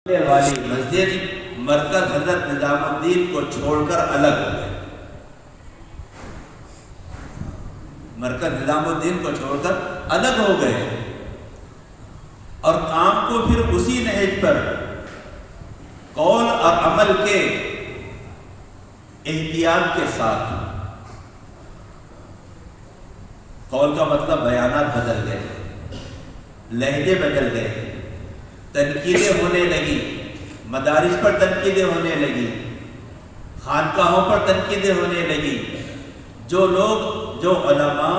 والی مسجد مرکز حضرت نظام الدین کو چھوڑ کر الگ ہو گئے. مرکز نظام الدین کو چھوڑ کر الگ ہو گئے اور کام کو پھر اسی نہج پر قول اور عمل کے احتیاط کے ساتھ. قول کا مطلب بیانات بدل گئے, لہجے بدل گئے, تنقیدیں ہونے لگی, مدارس پر تنقیدیں ہونے لگی, خانقاہوں پر تنقیدیں ہونے لگی. جو لوگ جو علماء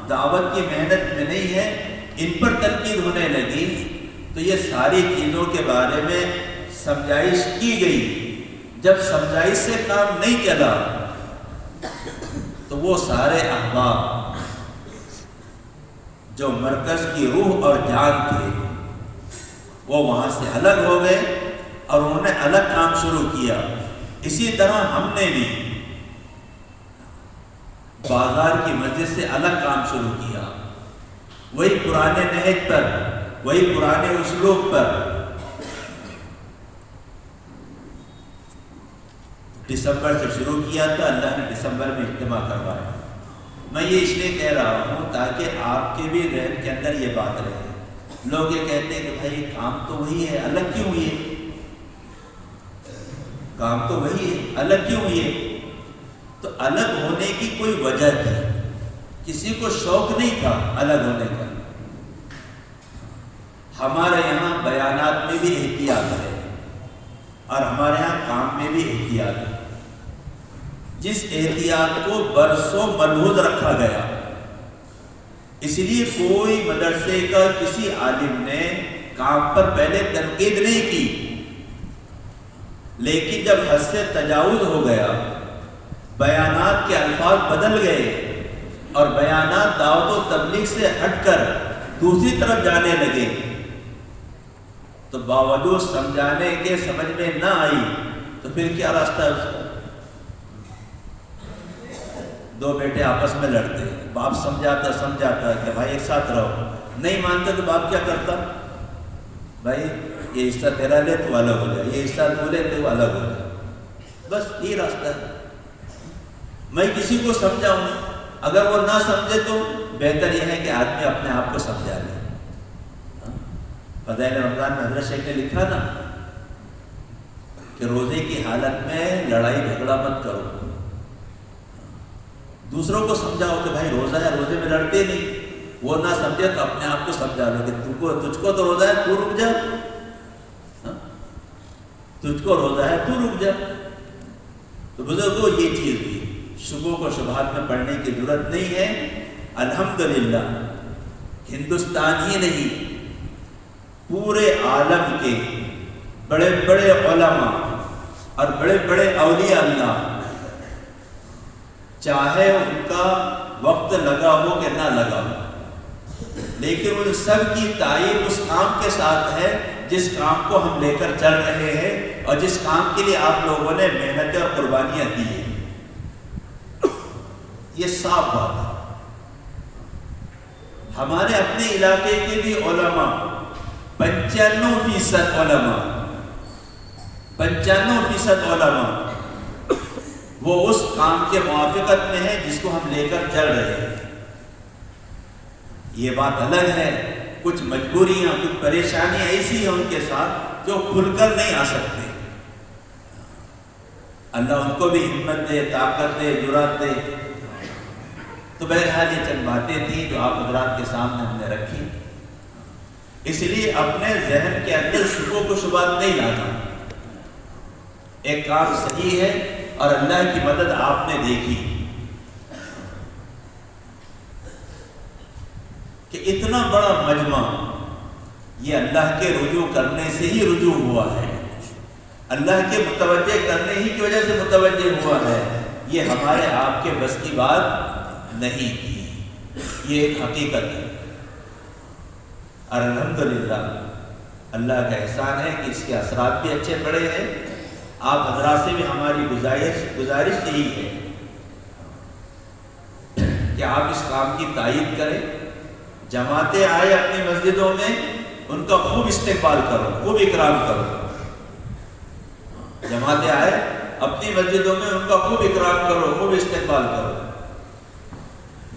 دعوت کی محنت میں نہیں ہیں ان پر تنقید ہونے لگی. تو یہ ساری چیزوں کے بارے میں سمجھائش کی گئی. جب سمجھائش سے کام نہیں چلا تو وہ سارے احباب جو مرکز کی روح اور جان تھے وہ وہاں سے الگ ہو گئے اور انہوں نے الگ کام شروع کیا. اسی طرح ہم نے بھی بازار کی مسجد سے الگ کام شروع کیا, وہی پرانے نہج پر, وہی پرانے اسلوب پر. دسمبر سے شروع کیا تھا, اللہ نے دسمبر میں اجتماع کروایا. میں یہ اس لیے کہہ رہا ہوں تاکہ آپ کے بھی ذہن کے اندر یہ بات رہے. لوگ یہ کہتے ہیں کہ بھائی کام تو وہی ہے, الگ کیوں ہوئی ہے؟ کام تو وہی ہے, الگ کیوں ہوئی ہے؟ تو الگ ہونے کی کوئی وجہ تھی. کسی کو شوق نہیں تھا الگ ہونے کا. ہمارے یہاں بیانات میں بھی احتیاط ہے اور ہمارے یہاں کام میں بھی احتیاط ہے. جس احتیاط کو برسوں ملحوظ رکھا گیا, اس لیے کوئی مدرسے کا کسی عالم نے کام پر پہلے تنقید نہیں کی. لیکن جب حد سے تجاوز ہو گیا, بیانات کے الفاظ بدل گئے اور بیانات دعوت و تبلیغ سے ہٹ کر دوسری طرف جانے لگے, تو باوجود سمجھانے کے سمجھ میں نہ آئی تو پھر کیا راستہ ہے اس کا؟ دو بیٹے آپس میں لڑتے, باپ سمجھاتا کہ بھائی ایک ساتھ رہو. نہیں مانتے تو باپ کیا کرتا؟ بھائی یہ حصہ تیرا لے تو الگ ہو جائے, یہ حصہ تو لے تو الگ ہو جائے. بس یہ راستہ ہے. میں کسی کو سمجھاؤں, اگر وہ نہ سمجھے تو بہتر یہ ہے کہ آدمی اپنے آپ کو سمجھا لے. فضائل رمضان میں حضرت شیخ نے لکھا نا کہ روزے کی حالت میں لڑائی جھگڑا مت کرو. دوسروں کو سمجھاؤ کہ بھائی روزہ ہے, روزے میں لڑتے نہیں. وہ نہ سمجھے تو اپنے آپ کو سمجھا لو کہ تجھ کو تو روزہ ہے, تو رک جا. تجھ کو روزہ ہے, تو رک جا. تو بزرگوں یہ چیز بھی شبہوں کو شبہات میں پڑھنے کی ضرورت نہیں ہے. الحمدللہ ہندوستان ہی نہیں پورے عالم کے بڑے بڑے علماء اور بڑے بڑے اولیاء اللہ, چاہے ان کا وقت لگا ہو کہ نہ لگا ہو, لیکن ان سب کی تعریف اس کام کے ساتھ ہے جس کام کو ہم لے کر چل رہے ہیں اور جس کام کے لیے آپ لوگوں نے محنتیں اور قربانیاں دی ہیں. یہ صاف بات ہے. ہمارے اپنے علاقے کے بھی علماء 95% علماء 95% علماء وہ اس کام کے موافقت میں ہے جس کو ہم لے کر چل رہے ہیں. یہ بات الگ ہے, کچھ مجبوریاں, کچھ پریشانیاں ایسی ہیں ان کے ساتھ جو کھل کر نہیں آ سکتے. اللہ ان کو بھی ہمت دے, طاقت دے, جرات دے. تو بہرحال یہ چند باتیں تھیں جو آپ حضرات کے سامنے ہم نے رکھی. اس لیے اپنے ذہن کے اندر شبہوں کو شبہات نہیں لانا. ایک کام صحیح ہے اور اللہ کی مدد آپ نے دیکھی کہ اتنا بڑا مجمع یہ اللہ کے رجوع کرنے سے ہی رجوع ہوا ہے, اللہ کے متوجہ کرنے ہی کی وجہ سے متوجہ ہوا ہے. یہ ہمارے آپ کے بس کی بات نہیں تھی, یہ ایک حقیقت ہے. اور الحمدللہ اللہ کا احسان ہے کہ اس کے اثرات بھی اچھے پڑے ہیں. آپ حضرات سے بھی ہماری گزارش یہی ہے کہ آپ اس کام کی تائید کریں. جماعتیں آئے اپنی مسجدوں میں, ان کا خوب استقبال کرو, خوب اکرام کرو. جماعتیں آئے اپنی مسجدوں میں ان کا خوب اکرام کرو، خوب استقبال کرو.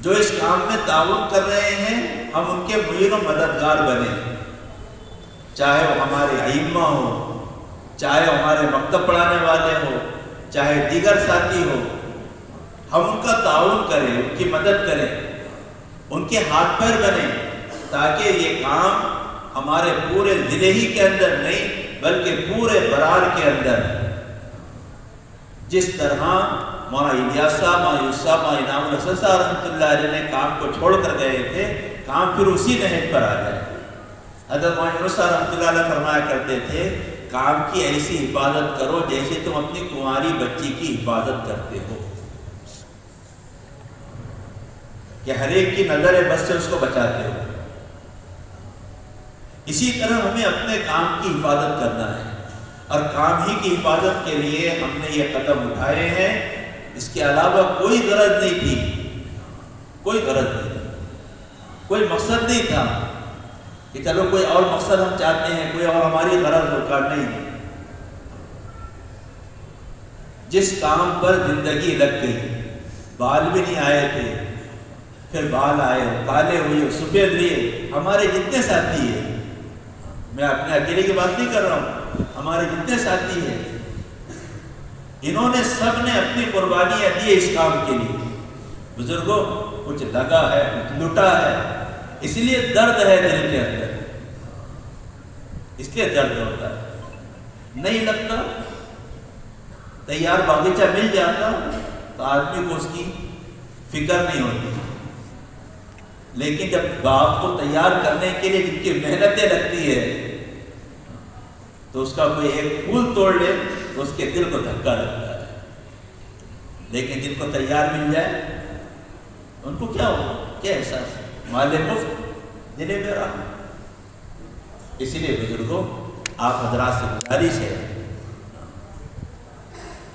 جو اس کام میں تعاون کر رہے ہیں ہم ان کے معین و مددگار بنیں، چاہے وہ ہمارے ائمہ ہو، چاہے ہمارے مکتب پڑھانے والے ہو، چاہے دیگر ساتھی ہو. ہم ان کا تعاون کریں، ان کی مدد کریں، ان کے ہاتھ پیر بنیں، تاکہ یہ کام ہمارے پورے ضلع ہی کے اندر نہیں بلکہ پورے برار کے اندر، جس طرح مولانا الیاس صاحب، مولانا یوسف صاحب، مولانا انعام الحسن صاحب رحمۃ اللہ علیہ نے کام کو چھوڑ کر گئے تھے، کام پھر اسی نہج پر آ جائے. حضرت مولانا یونس صاحب رحمۃ اللہ علیہ فرمایا کرتے تھے کام کی ایسی حفاظت کرو جیسے تم اپنی کنواری بچی کی حفاظت کرتے ہو، کہ ہر ایک کی نظر بس سے اس کو بچاتے ہو. اسی طرح ہمیں اپنے کام کی حفاظت کرنا ہے، اور کام ہی کی حفاظت کے لیے ہم نے یہ قدم اٹھائے ہیں. اس کے علاوہ کوئی غرض نہیں تھی، کوئی غرض نہیں تھی، کوئی مقصد نہیں تھا کہ چلو کوئی اور مقصد ہم چاہتے ہیں، کوئی اور ہماری غرض ہوگا، نہیں. جس کام پر زندگی لگ گئی، بال بھی نہیں آئے تھے، پھر بال آئے، کالے ہوئے، سفید ہوئے. ہمارے جتنے ساتھی ہیں، میں اپنے اکیلے کی بات نہیں کر رہا ہوں، ہمارے جتنے ساتھی ہیں انہوں نے سب نے اپنی قربانیاں دی اس کام کے لیے. بزرگوں کچھ لگا ہے، کچھ لٹا ہے، اس لیے درد ہے دل کے اندر، اس لیے درد ہوتا ہے. نہیں لگتا، تیار باغیچہ مل جاتا تو آدمی کو اس کی فکر نہیں ہوتی. لیکن جب باغ کو تیار کرنے کے لیے جن کی محنتیں لگتی ہے تو اس کا کوئی ایک پھول توڑ لے تو اس کے دل کو دھکا لگتا ہے. لیکن جن کو تیار مل جائے ان کو کیا ہوگا، کیا احساس، مال مفت دل میرا. اسی لیے بزرگوں آپ حضرات سے گزارش ہے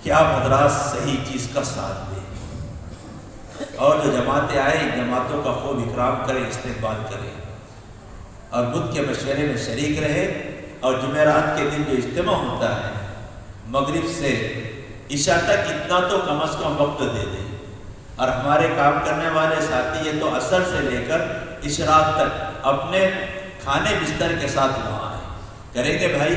کہ آپ حضرات صحیح چیز کا ساتھ دیں، اور جو جماعتیں آئیں جماعتوں کا خوب اکرام کریں، استقبال کریں، اور بدھ کے مشورے میں شریک رہے. اور جمعرات کے دن جو اجتماع ہوتا ہے مغرب سے عشاء تک اتنا تو کم از کم وقت دے دیں. اور ہمارے کام کرنے والے ساتھی یہ تو عصر سے لے کر اشراق تک اپنے کھانے بستر کے ساتھ وہاں آئیں. کریں گے بھائی؟